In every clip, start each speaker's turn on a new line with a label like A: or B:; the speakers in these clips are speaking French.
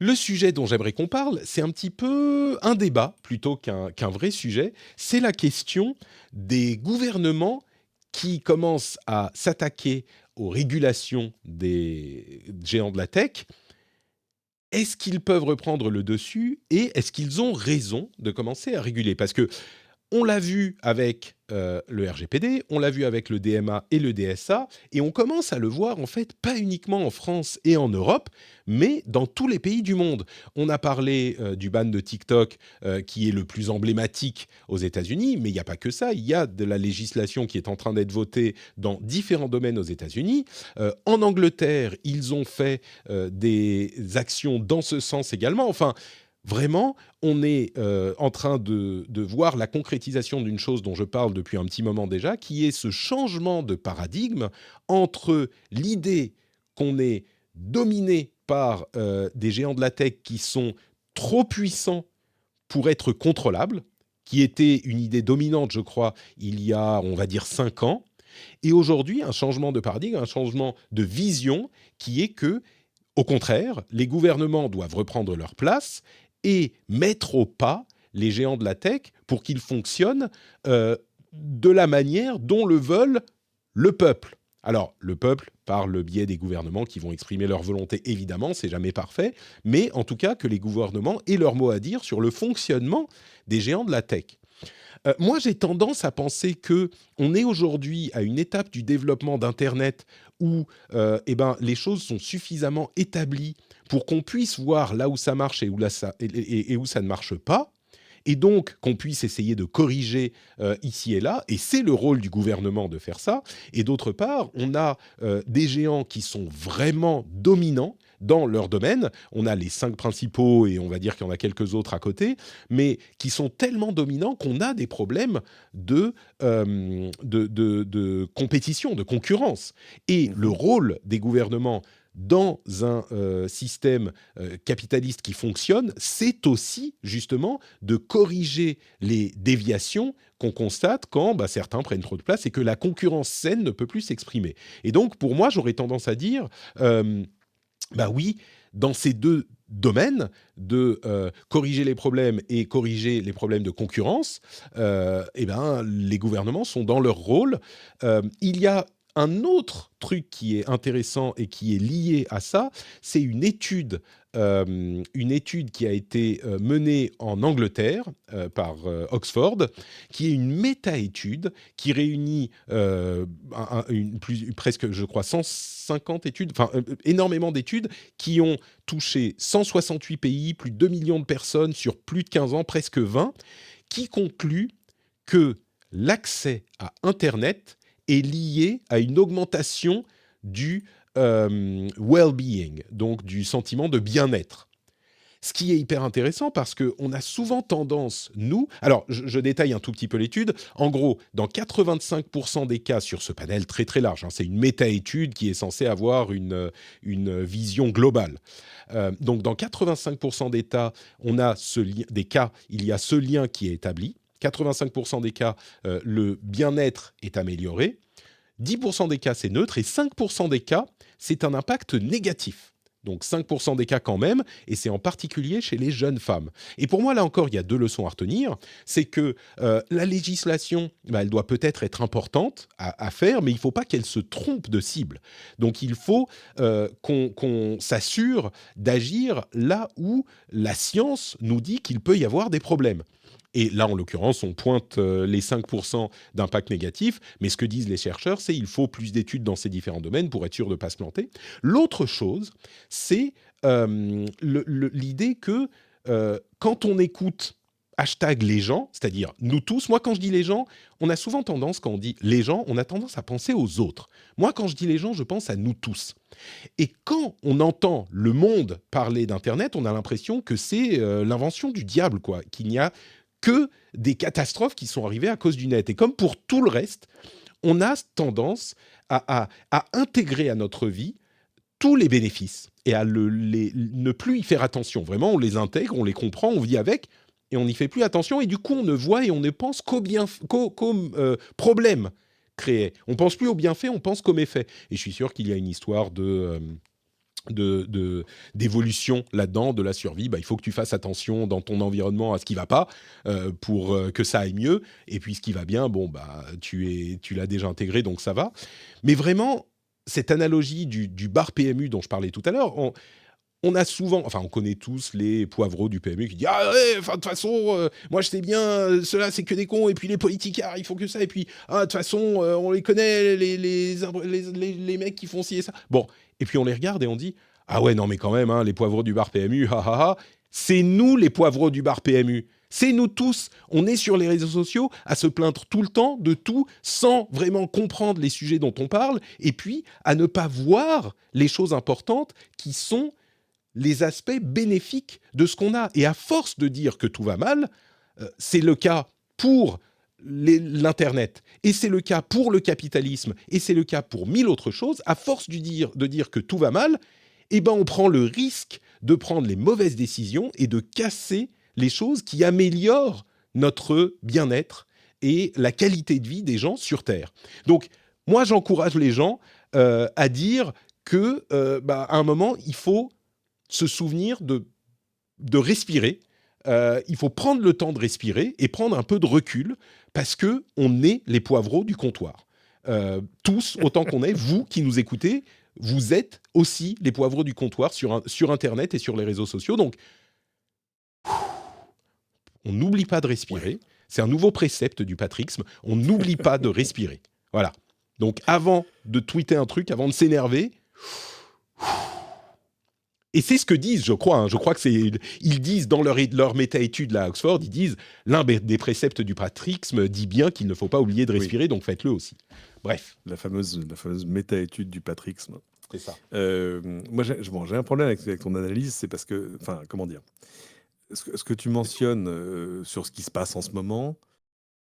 A: Le sujet dont j'aimerais qu'on parle, c'est un petit peu un débat plutôt qu'un vrai sujet. C'est la question des gouvernements qui commencent à s'attaquer aux régulations des géants de la tech. Est-ce qu'ils peuvent reprendre le dessus et est-ce qu'ils ont raison de commencer à réguler? Parce que on l'a vu avec le RGPD, on l'a vu avec le DMA et le DSA, et on commence à le voir en fait pas uniquement en France et en Europe, mais dans tous les pays du monde. On a parlé du ban de TikTok qui est le plus emblématique aux États-Unis, mais il n'y a pas que ça. Il y a de la législation qui est en train d'être votée dans différents domaines aux États-Unis. En Angleterre, ils ont fait des actions dans ce sens également. Enfin, vraiment, on est en train de voir la concrétisation d'une chose dont je parle depuis un petit moment déjà, qui est ce changement de paradigme entre l'idée qu'on est dominé par des géants de la tech qui sont trop puissants pour être contrôlables, qui était une idée dominante, je crois, il y a, on va dire, 5 ans, et aujourd'hui, un changement de paradigme, un changement de vision qui est que au contraire, les gouvernements doivent reprendre leur place et mettre au pas les géants de la tech pour qu'ils fonctionnent de la manière dont le veulent le peuple. Alors, le peuple, par le biais des gouvernements qui vont exprimer leur volonté, évidemment, c'est jamais parfait, mais en tout cas que les gouvernements aient leur mot à dire sur le fonctionnement des géants de la tech. Moi, j'ai tendance à penser que on est aujourd'hui à une étape du développement d'internet où eh ben, les choses sont suffisamment établies pour qu'on puisse voir là où ça marche et où, et où ça ne marche pas, et donc qu'on puisse essayer de corriger ici et là, et c'est le rôle du gouvernement de faire ça. Et d'autre part, on a des géants qui sont vraiment dominants dans leur domaine. On a les 5 principaux, et on va dire qu'il y en a quelques autres à côté, mais qui sont tellement dominants qu'on a des problèmes de compétition, de concurrence. Et le
B: Mhm.
A: rôle des gouvernements dans un système capitaliste qui fonctionne, c'est aussi justement de corriger les déviations qu'on constate quand bah, certains prennent trop de place et que la concurrence saine ne peut plus s'exprimer. Et donc, pour moi, j'aurais tendance à dire, bah oui, dans ces deux domaines de corriger les problèmes et corriger les problèmes de concurrence, eh ben, les gouvernements sont dans leur rôle. Il y a un autre truc qui est intéressant et qui est lié à ça, c'est une étude qui a été menée en Angleterre par Oxford, qui est une méta-étude qui réunit presque, je crois, 150 études, enfin énormément d'études qui ont touché 168 pays, plus de 2 millions de personnes sur plus de 15 ans, presque 20, qui concluent que l'accès à Internet est lié à une augmentation du well-being, donc du sentiment de bien-être. Ce qui est hyper intéressant parce qu'on a souvent tendance, nous... Alors, je détaille un tout petit peu l'étude. En gros, dans 85% des cas sur ce panel très très large, hein, c'est une méta-étude qui est censée avoir une vision globale. Donc, dans 85% des cas, il y a ce lien qui est établi. 85% des cas, le bien-être est amélioré. 10% des cas, c'est neutre. Et 5% des cas, c'est un impact négatif. Donc 5% des cas quand même, et c'est en particulier chez les jeunes femmes. Et pour moi, là encore, il y a deux leçons à retenir. C'est que la législation, bah, elle doit peut-être être importante à faire, mais il ne faut pas qu'elle se trompe de cible. Donc il faut qu'on s'assure d'agir là où la science nous dit qu'il peut y avoir des problèmes. Et là, en l'occurrence, on pointe les 5% d'impact négatif, mais ce que disent les chercheurs, c'est qu'il faut plus d'études dans ces différents domaines pour être sûr de ne pas se planter. L'autre chose, c'est l'idée que quand on écoute hashtag les gens, c'est-à-dire nous tous, moi quand je dis les gens, on a souvent tendance, quand on dit les gens, on a tendance à penser aux autres. Moi quand je dis les gens, je pense à nous tous. Et quand on entend le monde parler d'Internet, on a l'impression que c'est l'invention du diable, quoi, qu'il n'y a que des catastrophes qui sont arrivées à cause du net. Et comme pour tout le reste, on a tendance à intégrer à notre vie tous les bénéfices et à ne plus y faire attention. Vraiment, on les intègre, on les comprend, on vit avec, et on n'y fait plus attention. Et du coup, on ne voit et on ne pense qu'aux problèmes créés. On pense plus aux bienfaits, on pense qu'aux méfaits. Et je suis sûr qu'il y a une histoire d'évolution là-dedans, de la survie. Il faut que tu fasses attention dans ton environnement à ce qui va pas pour que ça aille mieux. Et puis ce qui va bien, tu l'as déjà intégré, donc ça va. Mais vraiment, cette analogie du bar PMU dont je parlais tout à l'heure, on a souvent, enfin, on connaît tous les poivreaux du PMU qui disent ah ouais, enfin de toute façon, moi je sais bien, ceux-là c'est que des cons et puis les politicards ils font que ça et puis de toute façon on les connaît les mecs qui font ci et ça. Bon, et puis on les regarde et on dit ah ouais non mais quand même les poivreaux du bar PMU, c'est nous les poivreaux du bar PMU. C'est nous tous, on est sur les réseaux sociaux à se plaindre tout le temps de tout sans vraiment comprendre les sujets dont on parle et puis à ne pas voir les choses importantes qui sont les aspects bénéfiques de ce qu'on a. Et à force de dire que tout va mal, c'est le cas pour l'Internet, et c'est le cas pour le capitalisme, et c'est le cas pour mille autres choses, à force de dire que tout va mal, on prend le risque de prendre les mauvaises décisions et de casser les choses qui améliorent notre bien-être et la qualité de vie des gens sur Terre. Donc, moi, j'encourage les gens à dire que, à un moment, il faut se souvenir de respirer. Il faut prendre le temps de respirer et prendre un peu de recul parce que on est les poivreaux du comptoir. Tous, autant qu'on est, vous qui nous écoutez, vous êtes aussi les poivreaux du comptoir sur Internet et sur les réseaux sociaux. Donc, on n'oublie pas de respirer. Ouais. C'est un nouveau précepte du patrixme. On n'oublie pas de respirer. Voilà. Donc, avant de tweeter un truc, avant de s'énerver... Et c'est ce que disent, je crois. Je crois que ils disent dans leur méta-étude là à Oxford, ils disent l'un des préceptes du patrixme dit bien qu'il ne faut pas oublier de respirer, donc faites-le aussi. Bref.
B: La fameuse méta-étude du patrixme.
A: C'est ça.
B: Moi, j'ai un problème avec ton analyse, c'est parce que, enfin, comment dire, ce que tu mentionnes sur ce qui se passe en ce moment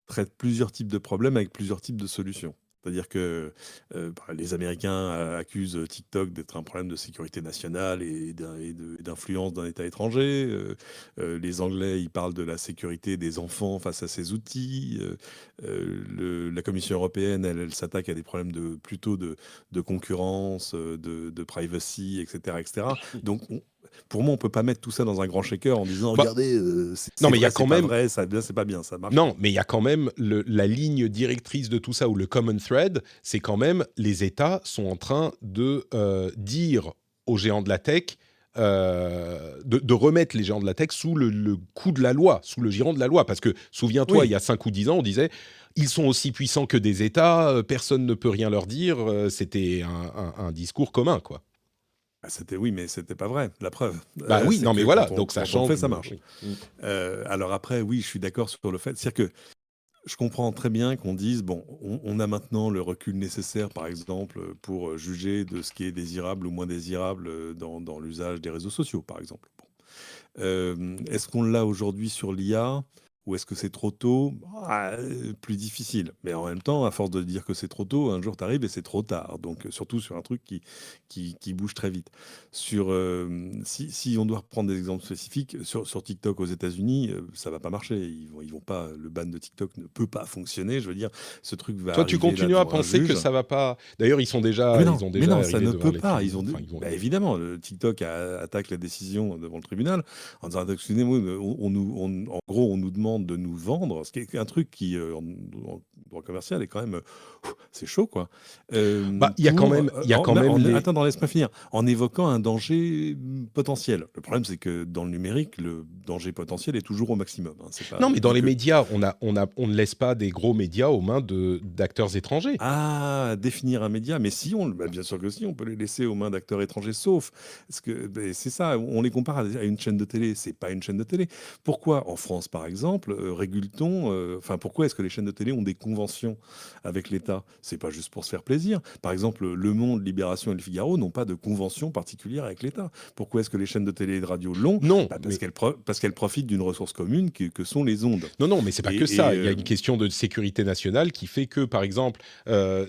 B: traite plusieurs types de problèmes avec plusieurs types de solutions. C'est-à-dire que les Américains accusent TikTok d'être un problème de sécurité nationale et d'influence d'un État étranger. Les Anglais, ils parlent de la sécurité des enfants face à ces outils. La Commission européenne, elle s'attaque à des problèmes plutôt de concurrence, de privacy, etc., etc. Donc, pour moi, on peut pas mettre tout ça dans un grand shaker en disant regardez,
A: non, mais il y a quand même
B: vrai, c'est pas bien, ça marche.
A: Non, mais il y a quand même la ligne directrice de tout ça, ou le common thread, c'est quand même les États sont en train de dire aux géants de la tech, de remettre les géants de la tech sous le coup de la loi, sous le giron de la loi. Parce que, souviens-toi, oui. Il y a 5 ou 10 ans, on disait ils sont aussi puissants que des États, personne ne peut rien leur dire. C'était un discours commun, quoi.
B: Oui, mais c'était pas vrai, la preuve.
A: Oui, non, mais voilà, donc ça change.
B: Fait, ça marche. Oui. Alors après, oui, je suis d'accord sur le fait. C'est-à-dire que je comprends très bien qu'on dise, bon, on a maintenant le recul nécessaire, par exemple, pour juger de ce qui est désirable ou moins désirable dans l'usage des réseaux sociaux, par exemple. Bon. Est-ce qu'on l'a aujourd'hui sur l'IA ? Ou est-ce que c'est trop tôt ? Plus difficile. Mais en même temps, à force de dire que c'est trop tôt, un jour t'arrives et c'est trop tard. Donc surtout sur un truc qui bouge très vite. Si on doit reprendre des exemples spécifiques, sur TikTok aux États-Unis, ça va pas marcher. Ils vont pas. Le ban de TikTok ne peut pas fonctionner. Je veux dire, ce truc va.
A: Toi, tu continues à penser que ça va pas. D'ailleurs, ils ont déjà.
B: Mais non, ça ne peut pas. Évidemment, le TikTok attaque la décision devant le tribunal en disant excusez-moi, en gros, on nous demande de nous vendre, ce qui est un truc qui en droit commercial est quand même c'est chaud, quoi.
A: Il y a quand même
B: attends, laisse-moi finir. En évoquant un danger potentiel. Le problème, c'est que dans le numérique, le danger potentiel est toujours au maximum. C'est pas,
A: non, mais dans les médias, on ne laisse pas des gros médias aux mains d'acteurs étrangers.
B: Définir un média, mais si bien sûr que si, on peut les laisser aux mains d'acteurs étrangers, sauf parce que c'est ça, on les compare à une chaîne de télé. C'est pas une chaîne de télé. Pourquoi en France, par exemple, régule-t-on pourquoi est-ce que les chaînes de télé ont des conventions avec l'État ? C'est pas juste pour se faire plaisir. Par exemple, Le Monde, Libération et Le Figaro n'ont pas de convention particulière avec l'État. Pourquoi est-ce que les chaînes de télé et de radio l'ont ?
A: Non,
B: parce qu'elles profitent d'une ressource commune que sont les ondes.
A: Non, mais c'est pas que ça. Il y a une question de sécurité nationale qui fait que, par exemple,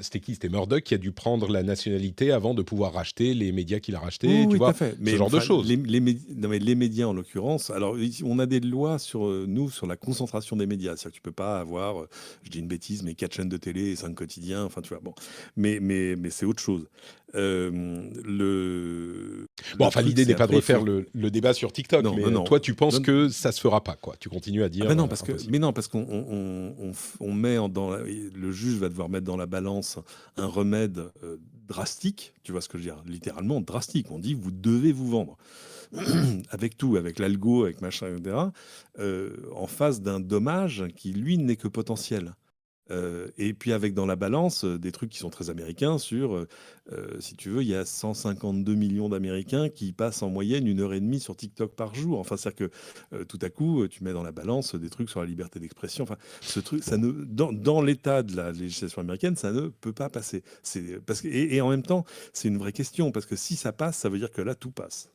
A: c'était Murdoch qui a dû prendre la nationalité avant de pouvoir racheter les médias qu'il a rachetés.
B: Oui,
A: tu vois,
B: tout à fait.
A: Ce genre de choses.
B: Les médias, en l'occurrence. Alors, on a des lois sur la concentration des médias. C'est-à-dire que tu peux pas avoir, je dis une bêtise, mais 4 chaînes de télé et 5 quotidiens. Enfin, tu vois, bon. Mais c'est autre chose.
A: Bon,
B: Le
A: enfin,
B: truc,
A: l'idée
B: c'est
A: n'est pas de
B: après, il faut.
A: refaire le débat sur TikTok,
B: Non, non,
A: mais
B: non.
A: toi, tu penses
B: Non,
A: que ça se fera pas, quoi. Tu continues à
B: ah
A: dire
B: ben non,
A: impossible.
B: mais non, parce qu'on met le juge va devoir mettre dans la balance un remède drastique, tu vois ce que je veux dire, littéralement drastique. On dit vous devez vous vendre avec tout, avec l'algo, avec machin, etc. En face d'un dommage qui lui n'est que potentiel. Et puis avec dans la balance des trucs qui sont très américains sur, si tu veux, il y a 152 millions d'Américains qui passent en moyenne 1 heure et demie sur TikTok par jour. Enfin, c'est-à-dire que tout à coup, tu mets dans la balance des trucs sur la liberté d'expression. Enfin, ce truc, dans l'état de la législation américaine, ça ne peut pas passer. Et en même temps, c'est une vraie question parce que si ça passe, ça veut dire que là, tout passe.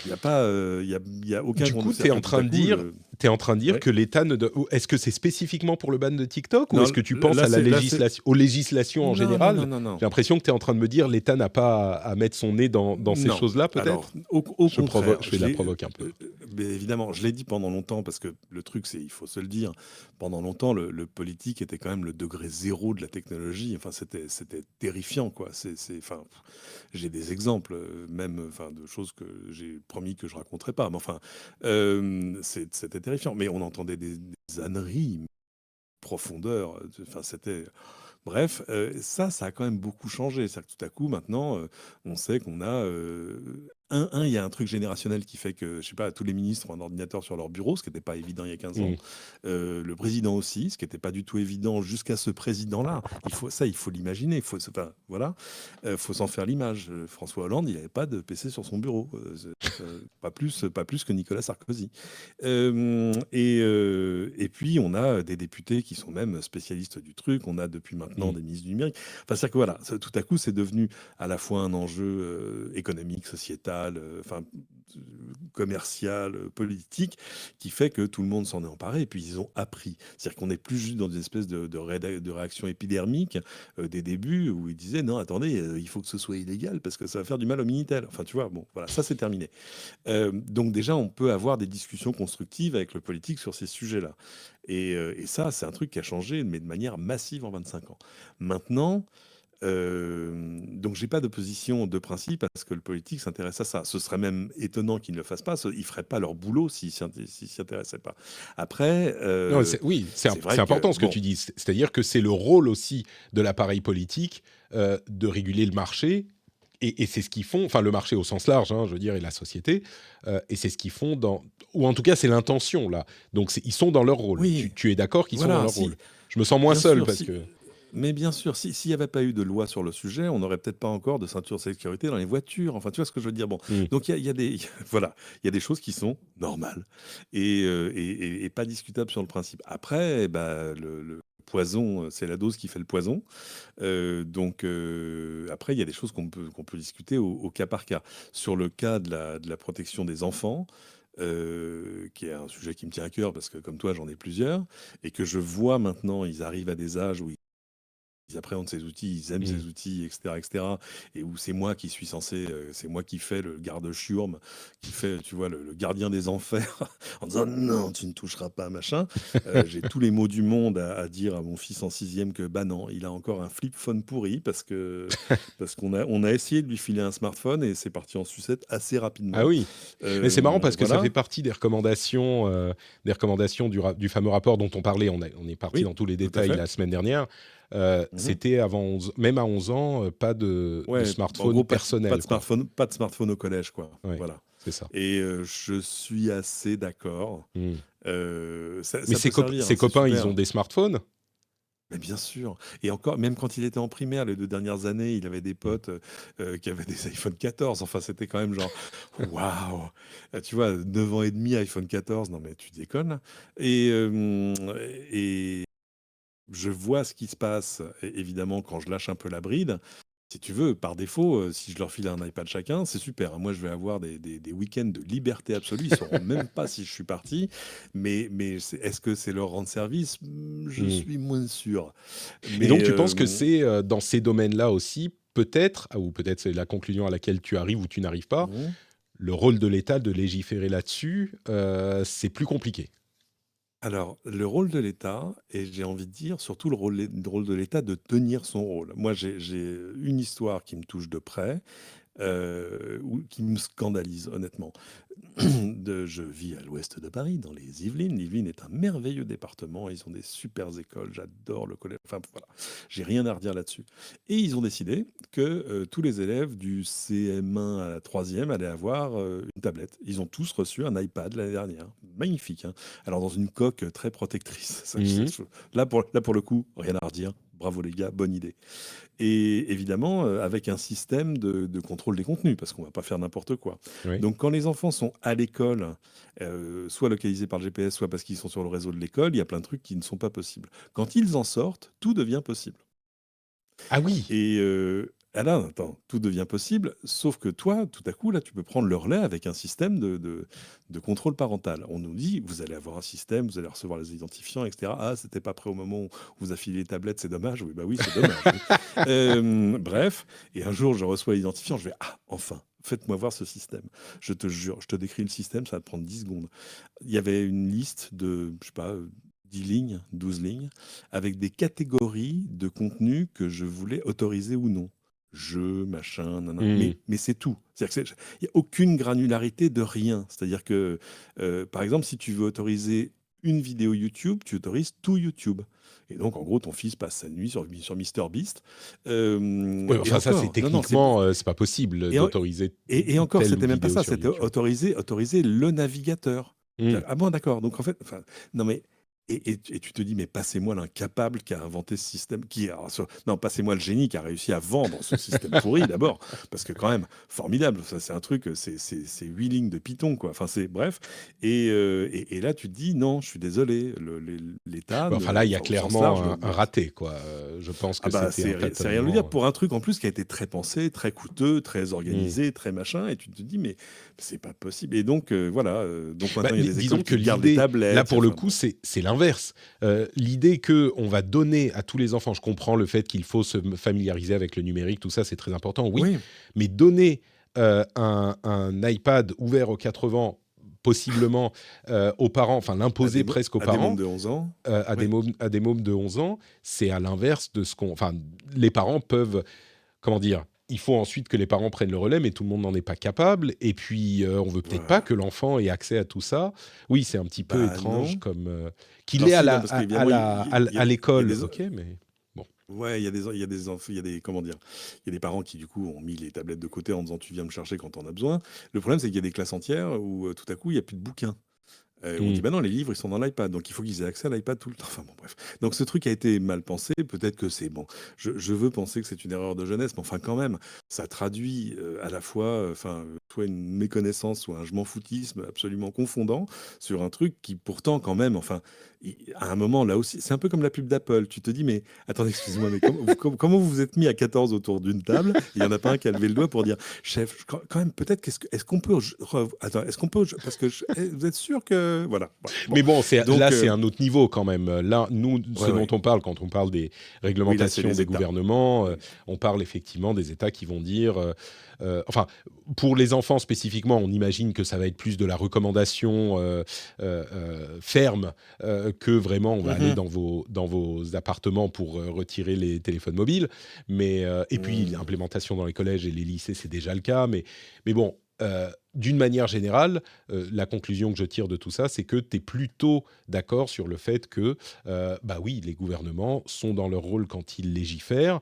B: Il n'y a pas, il y a aucun
A: Du coup,
B: conditionnel. Enfin, tout à coup,
A: t'es en train de dire
B: ouais.
A: que l'État ne... Est-ce que c'est spécifiquement pour le ban de TikTok ou est-ce
B: Non,
A: que tu penses
B: là,
A: à la
B: c'est.
A: aux législations en
B: Non, non, non,
A: général?
B: non, non.
A: J'ai l'impression que tu es en train de me dire l'État n'a pas à mettre son nez dans ces
B: Non.
A: choses-là,
B: Alors,
A: peut-être.
B: au contraire,
A: Je fais de la provoque un peu.
B: mais évidemment, je l'ai dit pendant longtemps, parce que le truc, c'est, il faut se le dire, pendant longtemps, le politique était quand même le degré zéro de la technologie. Enfin, c'était terrifiant, quoi. Enfin, j'ai des exemples, même, enfin, de choses que j'ai promis que je raconterais pas. Mais enfin, c'était terrifiant. Mais on entendait des âneries, profondeur. Enfin, c'était. Bref, ça a quand même beaucoup changé. C'est-à-dire que tout à coup, maintenant, on sait qu'on a, il y a un truc générationnel qui fait que, je sais pas, tous les ministres ont un ordinateur sur leur bureau, ce qui n'était pas évident il y a 15 ans.
A: Mm.
B: Le président aussi, ce qui n'était pas du tout évident jusqu'à ce président-là. Il faut l'imaginer. Enfin, voilà, faut s'en faire l'image. François Hollande, il n'avait pas de PC sur son bureau, pas plus que Nicolas Sarkozy. Et puis, on a des députés qui sont même spécialistes du truc. On a depuis maintenant
A: Mm.
B: des ministres du numérique. Enfin, c'est-à-dire que voilà, tout à coup, c'est devenu à la fois un enjeu économique, sociétal, commercial, politique, qui fait que tout le monde s'en est emparé. Et puis, ils ont appris. C'est-à-dire qu'on n'est plus juste dans une espèce de réaction épidermique des débuts où ils disaient non, attendez, il faut que ce soit illégal parce que ça va faire du mal au Minitel. Enfin, tu vois, bon, voilà, ça c'est terminé. Donc déjà, on peut avoir des discussions constructives avec le politique sur ces sujets-là. Et ça, c'est un truc qui a changé, mais de manière massive en 25 ans. Maintenant, donc j'ai pas de position de principe parce que le politique s'intéresse à ça. Ce serait même étonnant qu'ils ne le fassent pas. Ils feraient pas leur boulot s'ils s'y intéressaient pas. Après,
A: Non, oui,
B: c'est
A: c'est
B: vrai que,
A: important ce que
B: bon,
A: tu dis. C'est-à-dire que c'est le rôle aussi de l'appareil politique de réguler le marché. Et c'est ce qu'ils font, enfin le marché au sens large, hein, je veux dire, et la société, et c'est ce qu'ils font ou en tout cas c'est l'intention là. Donc ils sont dans leur rôle.
B: oui,
A: Tu es d'accord qu'ils sont dans
B: voilà,
A: leur
B: si,
A: rôle? Je me sens moins
B: bien
A: seul
B: sûr,
A: parce
B: si.
A: que...
B: Mais bien sûr, s'il n'y avait pas eu de loi sur le sujet, on n'aurait peut-être pas encore de ceinture de sécurité dans les voitures. Enfin, tu vois ce que je veux dire? Bon,
A: Hmm.
B: donc il y a des, voilà, il y a des choses qui sont normales et pas discutables sur le principe. Après, bah, le poison, c'est la dose qui fait le poison. Donc après, il y a des choses qu'on peut discuter au cas par cas. Sur le cas de la protection des enfants, qui est un sujet qui me tient à cœur parce que comme toi, j'en ai plusieurs et que je vois maintenant, ils arrivent à des âges où ils appréhendent ces outils, ils aiment
A: Hmm.
B: ces outils, etc., etc. Et où c'est moi qui suis censé, c'est moi qui fais le garde-chiourme, qui fait, tu vois, le gardien des enfers, en disant non, tu ne toucheras pas, machin. J'ai tous les mots du monde à dire à mon fils en sixième que bah non, il a encore un flip phone pourri parce qu'on a essayé de lui filer un smartphone et c'est parti en sucette assez
A: Ah
B: rapidement.
A: oui, mais c'est marrant parce que ça fait
B: Voilà.
A: partie des recommandations du fameux rapport dont on parlait. On est parti
B: Oui,
A: dans tous les
B: tout à
A: détails
B: fait.
A: la semaine dernière.
B: Mhm.
A: C'était même à 11 ans, pas de
B: Ouais, en
A: smartphone
B: gros, pas de
A: personnel, quoi.
B: smartphone, pas de smartphone au collège, quoi.
A: Ouais,
B: Voilà.
A: c'est ça.
B: Et je suis assez d'accord.
A: Hmm. Mais
B: Ça peut servir,
A: ses
B: hein, c'est
A: copains, ils ont
B: super.
A: des smartphones.
B: Mais bien sûr. Et encore, même quand il était en primaire, les 2 dernières années, il avait des
A: Hmm.
B: potes qui avaient des iPhone 14. Enfin, c'était quand même genre, waouh! Tu vois, 9 ans et demi, iPhone 14, non mais tu déconnes. Et je vois ce qui se passe, évidemment, quand je lâche un peu la bride. Si tu veux, par défaut, si je leur file un iPad chacun, c'est super. Moi, je vais avoir des week-ends de liberté absolue. Ils ne sauront même pas si je suis parti. Mais est-ce que c'est leur rendre service? Je
A: Hmm.
B: suis moins sûr.
A: Et
B: Mais
A: donc, tu penses que c'est dans ces domaines-là aussi, peut-être, ou peut-être c'est la conclusion à laquelle tu arrives ou tu n'arrives pas,
B: mhm.
A: le rôle de l'État de légiférer là-dessus, c'est plus compliqué.
B: Alors, le rôle de l'État, et j'ai envie de dire surtout le rôle de l'État de tenir son rôle. Moi, j'ai une histoire qui me touche de près, ou qui me scandalise honnêtement. Je vis à l'ouest de Paris, dans les Yvelines. L'Yvelines est un merveilleux département. Ils ont des super écoles. J'adore le collège. Enfin, voilà. J'ai rien à redire là-dessus. Et ils ont décidé que tous les élèves du CM1 à la troisième allaient avoir une tablette. Ils ont tous reçu un iPad l'année dernière. Magnifique, hein. Alors, dans une coque très protectrice.
A: Mhm.
B: Là, pour le coup, rien à redire. Bravo les gars, bonne idée. Et évidemment, avec un système de contrôle des contenus, parce qu'on ne va pas faire n'importe quoi.
A: Oui.
B: Donc quand les enfants sont à l'école, soit localisés par le GPS, soit parce qu'ils sont sur le réseau de l'école, il y a plein de trucs qui ne sont pas possibles. Quand ils en sortent, tout devient possible.
A: Ah oui.
B: Et ah là, attends, tout devient possible, sauf que toi, tout à coup, là, tu peux prendre le relais avec un système de contrôle parental. On nous dit, vous allez avoir un système, vous allez recevoir les identifiants, etc. Ah, c'était pas prêt au moment où vous affilez les tablettes, c'est dommage. Oui, bah oui, c'est dommage. Oui. Bref, et un jour, je reçois l'identifiant, je vais, ah, enfin. Faites-moi voir ce système. Je te jure, je te décris le système, ça va te prendre 10 secondes. Il y avait une liste de, je sais pas, 10 lignes, 12 lignes, avec des catégories de contenu que je voulais autoriser ou non. Jeux, machin, nanana.
A: Mhm.
B: Mais c'est tout. C'est-à-dire que il n'y a aucune granularité de rien. C'est-à-dire que, par exemple, si tu veux autoriser une vidéo YouTube, tu autorises tout YouTube. Et donc, en gros, ton fils passe sa nuit sur MrBeast.
A: Ouais,
B: Et
A: enfin, ça, c'est
B: encore, non, non,
A: techniquement, c'est pas possible
B: et, en-
A: d'autoriser
B: et encore,
A: telle
B: c'était même pas
A: vidéo
B: ça.
A: sur
B: C'était
A: YouTube.
B: autoriser le navigateur.
A: Mhm.
B: Ah bon, d'accord. Donc, en fait, enfin, non, mais et tu te dis, mais passez-moi l'incapable qui a inventé ce système, non, passez-moi le génie qui a réussi à vendre ce système pourri d'abord, parce que quand même, formidable, ça c'est un truc, c'est 8 lignes de Python, quoi. Enfin, c'est bref. Et là, tu te dis, non, je suis désolé, l'État,
A: Bah, enfin, là, il y a
B: enfin, au sens large,
A: clairement un raté, quoi. Je pense
B: ah
A: que
B: bah,
A: c'était un
B: c'est rien de le dire
A: tâtonnement.
B: pour un truc en plus qui a été très pensé, très coûteux, très
A: Mhm.
B: organisé, très machin, et tu te dis, mais c'est pas possible. Et donc, voilà, donc
A: Bah,
B: maintenant, il y a des
A: disons
B: écoles
A: que
B: qui te gardent les
A: l'idée, là
B: tablettes,
A: pour le
B: enfin
A: coup,
B: bon.
A: c'est l'inverse. L'idée que on va donner à tous les enfants, je comprends le fait qu'il faut se familiariser avec le numérique, tout ça c'est très important, oui,
B: Oui,
A: mais donner un iPad ouvert aux 80, possiblement aux parents, enfin l'imposer presque aux
B: à des mômes
A: parents,
B: de 11 ans, oui.
A: à des mômes de 11 ans, c'est à l'inverse de ce qu'on... Enfin, les parents peuvent, comment dire, il faut ensuite que les parents prennent le relais, mais tout le monde n'en est pas capable. Et puis, on veut peut-être pas
B: Voilà.
A: que l'enfant ait accès à tout ça. Oui, c'est un petit peu
B: Bah
A: étrange
B: non.
A: comme qu'il
B: Alors
A: est
B: si, non, parce qu'évidemment,
A: à
B: il y a
A: l'école,
B: des...
A: ok, mais bon.
B: Ouais, il y a des enfants, il y a des, comment dire, il y a des parents qui du coup ont mis les tablettes de côté en disant tu viens me chercher quand on a besoin. Le problème c'est qu'il y a des classes entières où tout à coup il y a plus de bouquins. On dit,
A: Hmm.
B: bah non, les livres, ils sont dans l'iPad, donc il faut qu'ils aient accès à l'iPad tout le temps. Enfin bon, bref. Donc ce truc a été mal pensé, peut-être que c'est bon. Je veux penser que c'est une erreur de jeunesse, mais enfin quand même, ça traduit à la fois, soit une méconnaissance, soit un je m'en foutisme absolument confondant sur un truc qui pourtant quand même, enfin, à un moment là aussi, c'est un peu comme la pub d'Apple. Tu te dis, mais attendez, excusez-moi, mais comment vous vous êtes mis à 14 autour d'une table? Il n'y en a pas un qui a levé le doigt pour dire, chef, quand même, peut-être, est-ce qu'on peut, attends, est-ce qu'on peut, parce que vous êtes sûr que, voilà. Ouais, bon,
A: Mais bon, là,
B: donc,
A: c'est un autre niveau quand même. Là, nous, ce
B: ouais,
A: dont
B: ouais.
A: on parle quand on parle des
B: Oui, là, c'est
A: réglementations
B: les
A: des
B: États.
A: gouvernements,
B: Mm.
A: on parle effectivement des États qui vont dire, enfin, pour les enfants spécifiquement, on imagine que ça va être plus de la recommandation ferme que vraiment on va aller
B: Mhm.
A: dans vos appartements pour retirer les téléphones mobiles. Mais et puis
B: Mm.
A: l'implémentation dans les collèges et les lycées, c'est déjà le cas. Mais bon. D'une manière générale, la conclusion que je tire de tout ça, c'est que tu es plutôt d'accord sur le fait que, bah oui, les gouvernements sont dans leur rôle quand ils légifèrent.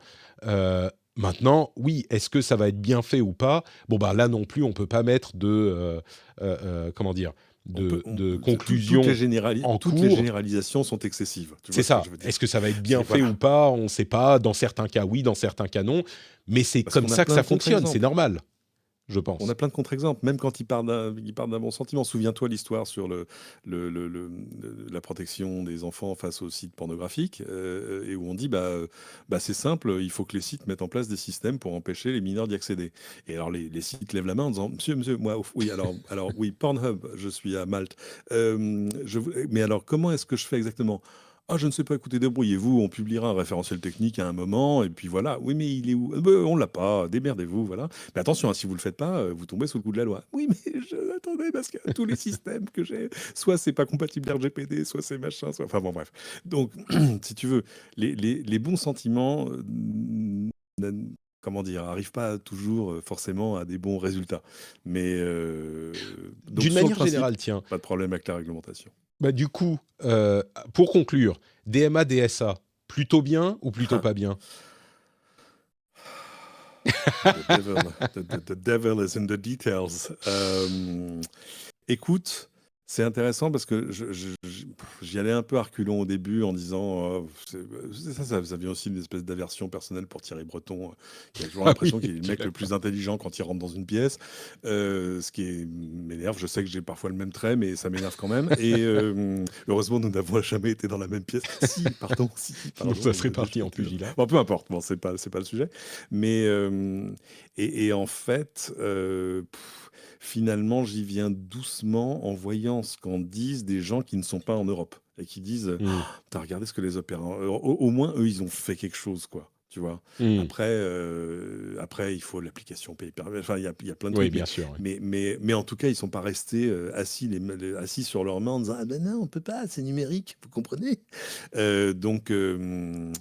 A: Maintenant, oui, est-ce que ça va être bien fait ou pas? Bon, bah là non plus, on peut pas mettre comment dire, de conclusion en
B: toutes les
A: cours.
B: généralisations sont excessives. Tu
A: C'est
B: vois ce que je
A: ça.
B: veux dire?
A: Est-ce que ça va être bien
B: C'est,
A: fait ou
B: voilà.
A: pas? On ne sait pas. Dans certains cas, oui. Dans certains cas, non. Mais c'est
B: Parce
A: comme
B: qu'on a
A: ça que
B: plein
A: ça
B: de
A: fonctionne. C'est
B: contre-exemples.
A: normal, je
B: On a
A: pense.
B: plein de contre-exemples, même quand il part d'un bon sentiment. Souviens-toi l'histoire sur la protection des enfants face aux sites pornographiques, et où on dit bah, c'est simple, il faut que les sites mettent en place des systèmes pour empêcher les mineurs d'y accéder. Et alors les sites lèvent la main en disant monsieur, moi, oui, alors oui, Pornhub, je suis à Malte. Mais alors, comment est-ce que je fais exactement? Ah, je ne sais pas, écoutez, débrouillez-vous, on publiera un référentiel technique à un moment, et puis voilà. Oui, mais il est où? On l'a pas, démerdez-vous, voilà. Mais attention, hein, si vous le faites pas, vous tombez sous le coup de la loi. Oui, mais attendez, parce que tous les systèmes que j'ai, soit c'est pas compatible RGPD, soit c'est machin, soit... Enfin bon, bref. Donc, si tu veux, les bons sentiments, comment dire, arrivent pas toujours forcément à des bons résultats. Mais donc
A: D'une
B: sur le
A: manière
B: principe,
A: générale, tiens,
B: pas de problème avec la réglementation.
A: bah, du coup, pour conclure, DMA, DSA, plutôt bien ou plutôt pas bien?
B: The devil, the devil is in the details. Écoute, c'est intéressant parce que j'y allais un peu à reculons au début en disant ça vient aussi d'une espèce d'aversion personnelle pour Thierry Breton, qui a toujours
A: Ah oui,
B: l'impression qu'il est le
A: tu
B: mec
A: l'as
B: le
A: pas.
B: plus intelligent quand il rentre dans une pièce, ce qui m'énerve. Je sais que j'ai parfois le même trait, mais ça m'énerve quand même. Et heureusement, nous n'avons jamais été dans la même pièce. Si, pardon, si,
A: Sinon,
B: pardon.
A: ça serait parti en pugilat.
B: Bon, peu importe, bon, c'est pas le sujet. Mais, et en fait, finalement, j'y viens doucement en voyant ce qu'en disent des gens qui ne sont pas en Europe et qui disent
A: Hmm.
B: t'as regardé ce que les opérants. Au moins, eux, ils ont fait quelque chose, quoi. Tu vois.
A: Hmm.
B: Après, il faut l'application pay per. Enfin, il y a plein de
A: Oui,
B: trucs,
A: bien sûr. Oui.
B: mais en tout cas, ils sont pas restés assis, assis sur leurs mains en disant ah ben non, on peut pas, c'est numérique, vous comprenez. Euh, donc, euh,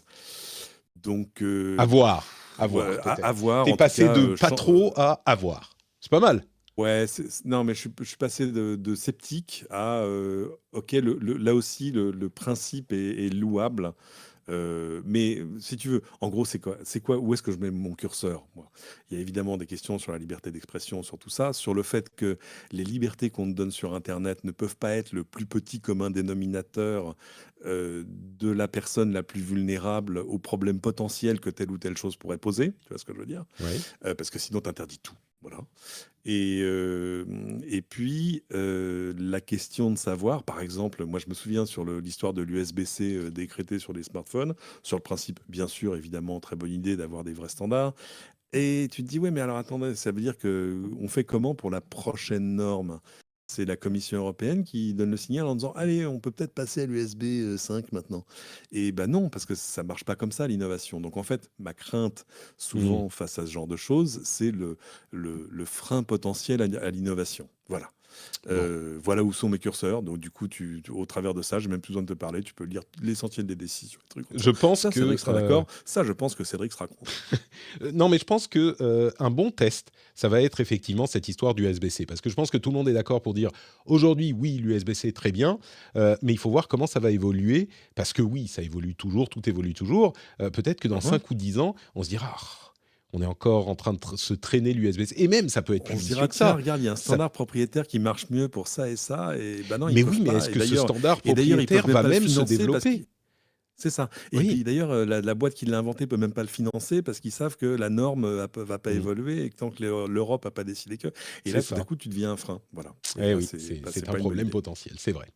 B: donc,
A: À voir
B: à
A: peut-être.
B: voir.
A: T'es
B: En tout
A: passé
B: cas,
A: de pas trop à avoir. C'est pas mal.
B: ouais, non, mais je suis passé de sceptique à ok, là aussi, le principe est louable. Mais si tu veux, en gros, c'est quoi, où est-ce que je mets mon curseur, moi? Il y a évidemment des questions sur la liberté d'expression, sur tout ça, sur le fait que les libertés qu'on te donne sur Internet ne peuvent pas être le plus petit commun dénominateur de la personne la plus vulnérable aux problèmes potentiels que telle ou telle chose pourrait poser. Tu vois ce que je veux dire?
A: Oui.
B: Parce que sinon, tu interdis tout. Voilà. Et puis, la question de savoir, par exemple, moi je me souviens sur l'histoire de l'USB-C décrété sur les smartphones, sur le principe, bien sûr, évidemment, très bonne idée d'avoir des vrais standards. Et tu te dis, ouais, mais alors attendez, ça veut dire que on fait comment pour la prochaine norme? C'est la Commission européenne qui donne le signal en disant, allez, on peut peut-être passer à l'USB 5 maintenant. Et ben non, parce que ça marche pas comme ça, l'innovation. Donc en fait, ma crainte,
A: Hmm.
B: souvent face à ce genre de choses, c'est le frein potentiel à l'innovation. Voilà.
A: Bon.
B: Voilà où sont mes curseurs. Donc, du coup, au travers de ça, j'ai même plus besoin de te parler. Tu peux lire l'essentiel des décisions, des trucs comme ça.
A: Je pense
B: Ça, Cédric
A: que
B: sera d'accord. Ça, je pense que Cédric sera contre.
A: non, mais je pense que un bon test, ça va être effectivement cette histoire du USB-C, parce que je pense que tout le monde est d'accord pour dire aujourd'hui, oui, l'USB-C est très bien, mais il faut voir comment ça va évoluer, parce que oui, ça évolue toujours, tout évolue toujours. Peut-être que dans
B: Mhm.
A: 5 ou 10 ans, on se dira, ah, on est encore en train de se traîner l'USB-C, et même ça peut être plus
B: On se
A: vicieux
B: dira,
A: que
B: tiens,
A: ça.
B: regarde, il y a un
A: Ça...
B: standard propriétaire qui marche mieux pour ça et ça. Et ben non, ils
A: Mais oui,
B: peuvent
A: mais
B: pas.
A: est-ce
B: Et
A: que ce
B: d'ailleurs,
A: standard
B: et d'ailleurs, ils peuvent
A: propriétaire
B: même
A: va
B: pas le
A: même se
B: financer parce
A: développer?
B: qu'ils c'est ça. Et
A: Oui.
B: puis d'ailleurs, la boîte qui l'a inventé peut même pas le financer parce qu'ils savent que la norme va pas
A: Mm.
B: évoluer et que tant que l'Europe a pas décidé que. Et
A: C'est
B: là, tout à
A: ça.
B: coup, tu deviens un frein. Voilà. Et
A: Eh
B: là,
A: oui,
B: c'est
A: c'est un
B: pas une bonne
A: problème
B: idée.
A: potentiel, c'est vrai.